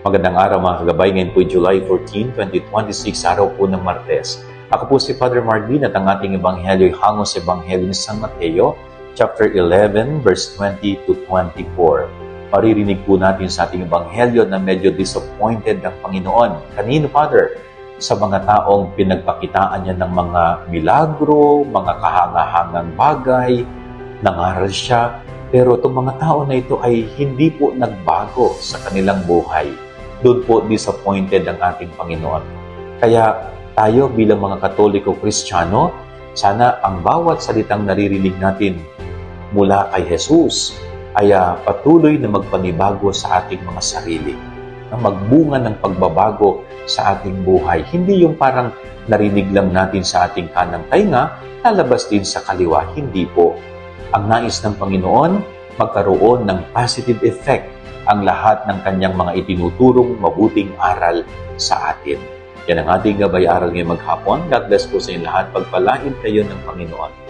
Magandang araw mga kagabay. Ngayon po July 14, 2026, araw po ng Martes. Ako po si Father Marvin at ang ating ebanghelyo ay hango sa ebanghelyo ni San Mateo, chapter 11, verse 20 to 24. Maririnig po natin sa ating ebanghelyo na medyo disappointed ang Panginoon. Kanino, Father? Sa mga taong pinagpakitaan niya ng mga milagro, mga kahangahangang bagay, nangaral siya, pero itong mga tao na ito ay hindi po nagbago sa kanilang buhay. Doon po disappointed ang ating Panginoon. Kaya tayo bilang mga Katoliko Kristiyano, sana ang bawat salitang naririnig natin mula kay Jesus ay patuloy na magpanibago sa ating mga sarili, na magbunga ng pagbabago sa ating buhay. Hindi yung parang narinig lang natin sa ating kanang tainga, lalabas din sa kaliwa. Hindi po. Ang nais ng Panginoon, magkaroon ng positive effect ang lahat ng kanyang mga itinuturong mabuting aral sa atin. Yan ang ating gabay aral ngayong maghapon. God bless po sa inyo lahat. Pagpalain kayo ng Panginoon.